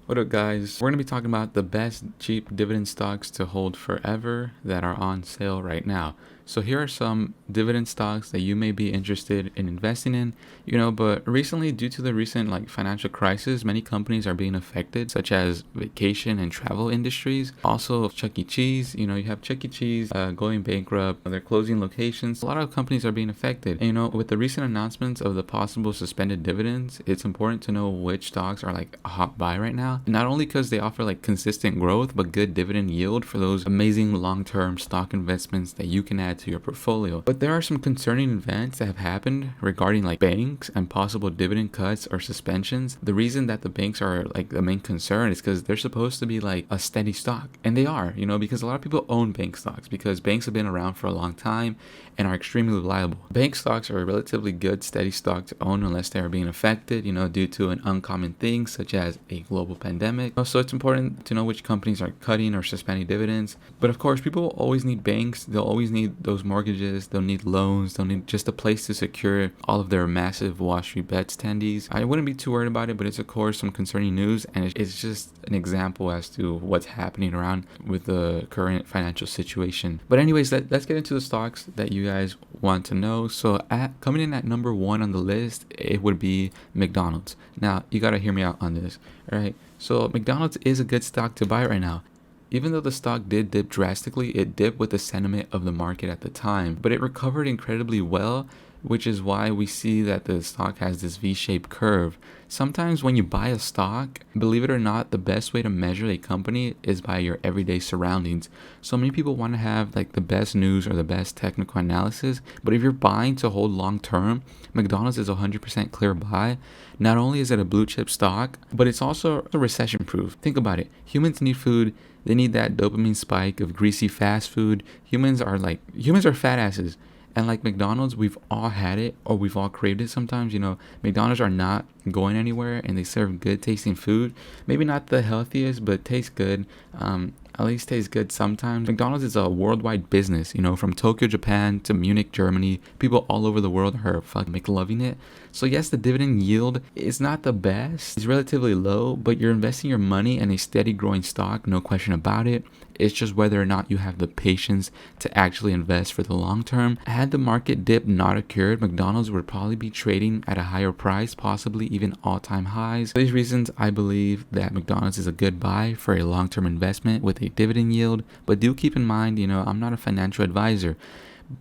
What up, guys? We're going to be talking about the best cheap dividend stocks to hold forever that are on sale right now. So here are some dividend stocks that you may be interested in investing in, but recently, due to the recent financial crisis, many companies are being affected, such as vacation and travel industries. Also, Chuck E. Cheese, you have Chuck E. Cheese going bankrupt, they're closing locations. A lot of companies are being affected. And, with the recent announcements of the possible suspended dividends, it's important to know which stocks are a hot buy right now. Not only because they offer consistent growth, but good dividend yield for those amazing long-term stock investments that you can add to your portfolio. But there are some concerning events that have happened regarding banks and possible dividend cuts or suspensions. The reason that the banks are the main concern is because they're supposed to be a steady stock, and they are, because a lot of people own bank stocks because banks have been around for a long time and are extremely reliable. Bank stocks are a relatively good steady stock to own unless they are being affected, due to an uncommon thing such as a global pandemic. So it's important to know which companies are cutting or suspending dividends. But of course, people will always need banks. They'll always need those mortgages. They'll need loans. They'll need just a place to secure all of their massive Wall Street bets tendies. I wouldn't be too worried about it, but it's of course some concerning news, and it's just an example as to what's happening around with the current financial situation. But anyways, let's get into the stocks that you guys want to know. So coming in at number one on the list, it would be McDonald's. Now you gotta hear me out on this, all right? So McDonald's is a good stock to buy right now. Even though the stock did dip drastically, it dipped with the sentiment of the market at the time, but it recovered incredibly well, which is why we see that the stock has this V-shaped curve. Sometimes when you buy a stock, believe it or not, the best way to measure a company is by your everyday surroundings. So many people want to have the best news or the best technical analysis, but if you're buying to hold long term, McDonald's is a 100% clear buy. Not only is it a blue chip stock, but it's also recession proof. Think about it. Humans need food. They need that dopamine spike of greasy fast food. Humans are fat asses. And McDonald's, we've all had it or we've all craved it sometimes. McDonald's are not going anywhere and they serve good tasting food. Maybe not the healthiest, but tastes good. At least tastes good sometimes. McDonald's is a worldwide business, from Tokyo, Japan to Munich, Germany. People all over the world are fucking McLoving it. So yes, the dividend yield is not the best. It's relatively low, but you're investing your money in a steady growing stock, no question about it. It's just whether or not you have the patience to actually invest for the long term. Had the market dip not occurred, McDonald's would probably be trading at a higher price, possibly even all-time highs. For these reasons, I believe that McDonald's is a good buy for a long-term investment with a dividend yield. But do keep in mind, I'm not a financial advisor.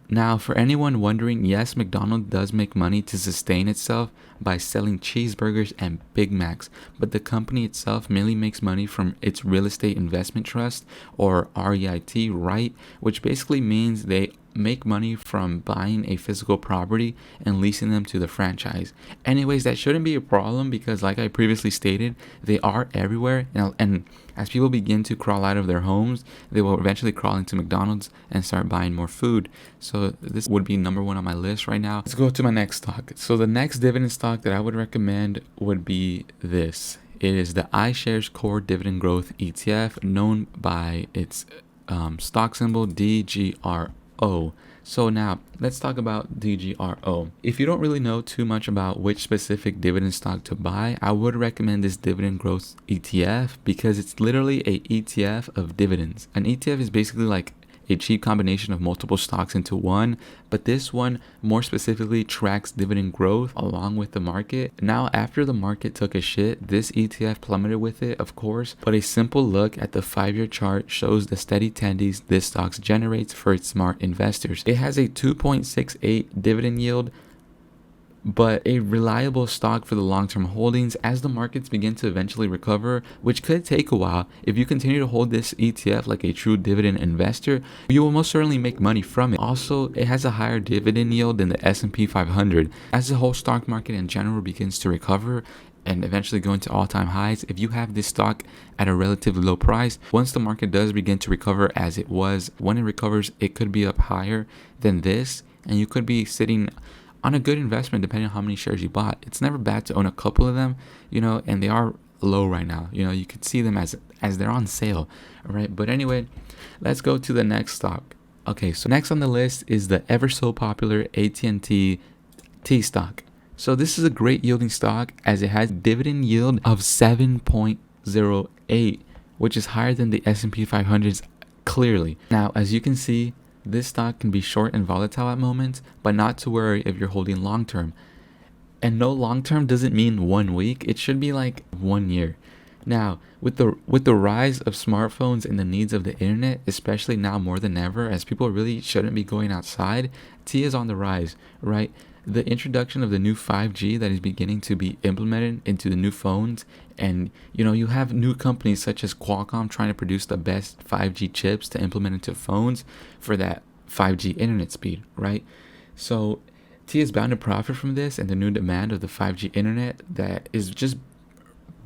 Now, for anyone wondering, yes, McDonald's does make money to sustain itself by selling cheeseburgers and Big Macs, but the company itself mainly makes money from its real estate investment trust, or REIT, right? Which basically means they make money from buying a physical property and leasing them to the franchise. Anyways, that shouldn't be a problem because like I previously stated, they are everywhere, and as people begin to crawl out of their homes, they will eventually crawl into McDonald's and start buying more food. So this would be number one on my list right now. Let's go to my next stock. So the next dividend stock that I would recommend would be this. It is the iShares Core Dividend Growth ETF, known by its stock symbol DGRO. So now let's talk about DGRO. If you don't really know too much about which specific dividend stock to buy, I would recommend this dividend growth ETF because it's literally a ETF of dividends. An ETF is basically a cheap combination of multiple stocks into one, but this one more specifically tracks dividend growth along with the market. Now, after the market took a shit, this ETF plummeted with it, of course, but a simple look at the 5-year chart shows the steady tendies this stock generates for its smart investors. It has a 2.68 dividend yield, but a reliable stock for the long-term holdings as the markets begin to eventually recover, which could take a while. If you continue to hold this ETF like a true dividend investor, you will most certainly make money from it. Also, it has a higher dividend yield than the S&P 500. As the whole stock market in general begins to recover and eventually go into all-time highs, if you have this stock at a relatively low price, once the market does begin to recover as it was, when it recovers, it could be up higher than this, and you could be sitting on a good investment depending on how many shares you bought. It's never bad to own a couple of them, and they are low right now. You can see them as they're on sale, all right? But anyway, let's go to the next stock. Okay, so next on the list is the ever so popular AT&T T stock. So this is a great yielding stock as it has dividend yield of 7.2%. 0.08, which is higher than the S&P 500's clearly. Now, as you can see, this stock can be short and volatile at moments, but not to worry if you're holding long term. And no, long term doesn't mean 1 week. It should be like 1 year. Now, with the rise of smartphones and the needs of the internet, especially now more than ever, as people really shouldn't be going outside, T is on the rise, right? The introduction of the new 5G that is beginning to be implemented into the new phones, and you have new companies such as Qualcomm trying to produce the best 5G chips to implement into phones for that 5G internet speed, right? So T is bound to profit from this and the new demand of the 5G internet that is just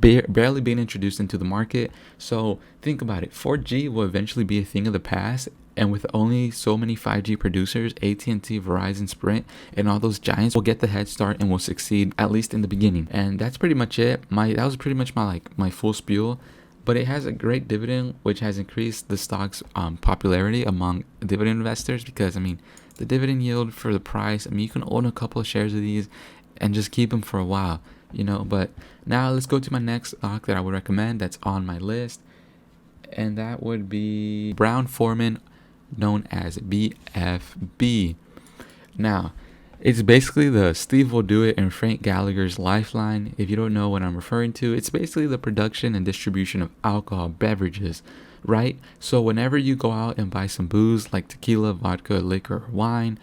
barely being introduced into the market. So think about it. 4G will eventually be a thing of the past, and with only so many 5G producers, AT&T, Verizon, Sprint, and all those giants will get the head start and will succeed, at least in the beginning. And that's pretty much it. That was pretty much my full spiel. But it has a great dividend, which has increased the stock's popularity among dividend investors, because the dividend yield for the price, you can own a couple of shares of these and just keep them for a while. But now let's go to my next stock that I would recommend that's on my list, and that would be Brown-Forman, known as BFB. Now, it's basically the Steve Will Do It and Frank Gallagher's Lifeline. If you don't know what I'm referring to, it's basically the production and distribution of alcohol beverages, right? So whenever you go out and buy some booze like tequila, vodka, liquor, or wine,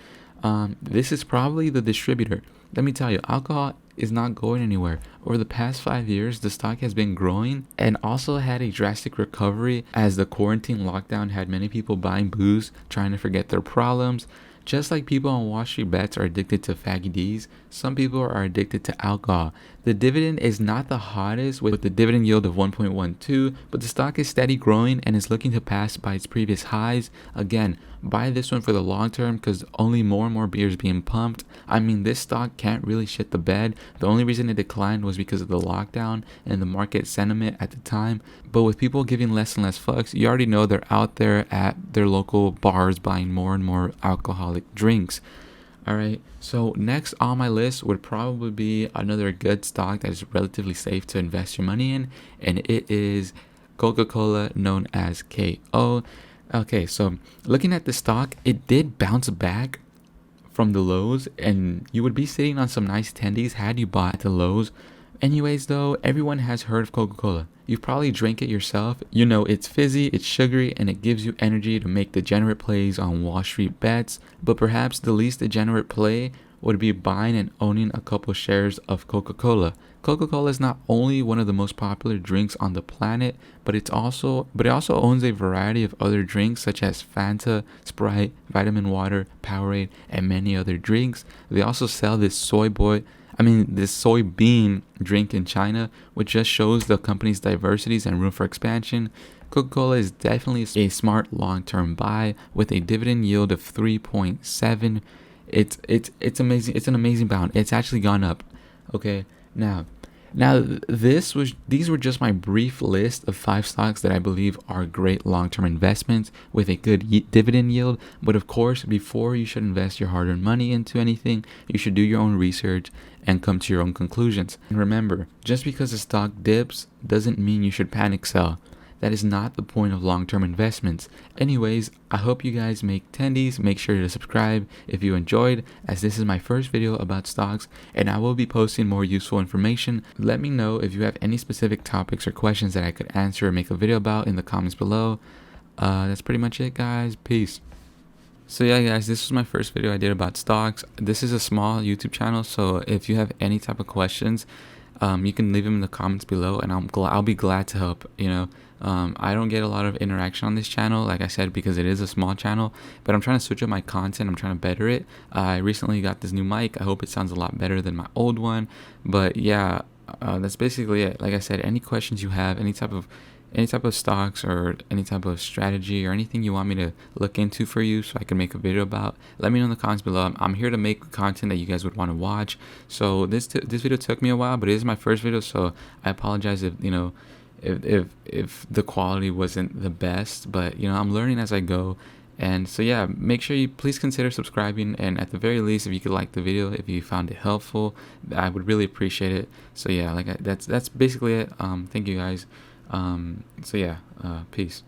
this is probably the distributor. Let me tell you, alcohol is not going anywhere. Over the past 5 years, the stock has been growing and also had a drastic recovery as the quarantine lockdown had many people buying booze, trying to forget their problems. Just like people on Wall Street bets are addicted to Faggy D's, some people are addicted to alcohol. The dividend is not the hottest with the dividend yield of 1.12, but the stock is steady growing and is looking to pass by its previous highs. Again, buy this one for the long term because only more and more beer is being pumped. This stock can't really shit the bed. The only reason it declined was because of the lockdown and the market sentiment at the time. But with people giving less and less fucks, you already know they're out there at their local bars buying more and more alcoholic drinks. Alright, so next on my list would probably be another good stock that is relatively safe to invest your money in, and it is Coca-Cola, known as KO. Okay, so looking at the stock, it did bounce back from the lows, and you would be sitting on some nice tendies had you bought at the lows. Anyways though, everyone has heard of Coca-Cola. You've probably drank it yourself. You know it's fizzy, it's sugary, and it gives you energy to make degenerate plays on Wall Street bets. But perhaps the least degenerate play would be buying and owning a couple shares of Coca-Cola. Coca-Cola is not only one of the most popular drinks on the planet, but it also owns a variety of other drinks such as Fanta, Sprite, vitamin water, Powerade, and many other drinks. They also sell this soybean drink in China, which just shows the company's diversities and room for expansion. Coca-Cola is definitely a smart long-term buy with a dividend yield of 3.7. It's amazing. It's an amazing bound. It's actually gone up. Okay, now these were just my brief list of 5 stocks that I believe are great long-term investments with a good dividend yield. But of course, before you should invest your hard-earned money into anything, you should do your own research and come to your own conclusions. And remember, just because a stock dips doesn't mean you should panic sell. That is not the point of long-term investments. Anyways, I hope you guys make tendies. Make sure to subscribe if you enjoyed, as this is my first video about stocks, and I will be posting more useful information. Let me know if you have any specific topics or questions that I could answer or make a video about in the comments below. That's pretty much it, guys. Peace. So yeah, guys, this was my first video I did about stocks. This is a small YouTube channel, so if you have any type of questions, you can leave them in the comments below, and I'll be glad to help. I don't get a lot of interaction on this channel, like I said, because it is a small channel, but I'm trying to switch up my content. I'm trying to better it. I recently got this new mic. I hope it sounds a lot better than my old one. But yeah, that's basically it. Like I said, any questions you have, any type of stocks or any type of strategy or anything you want me to look into for you so I can make a video about, let me know in the comments below. I'm here to make content that you guys would want to watch. So this video took me a while, but it is my first video, so I apologize if if the quality wasn't the best, but I'm learning as I go. And so yeah, make sure you please consider subscribing, and at the very least, if you could like the video, if you found it helpful, I would really appreciate it. So yeah, that's basically it. Thank you guys. So yeah, peace.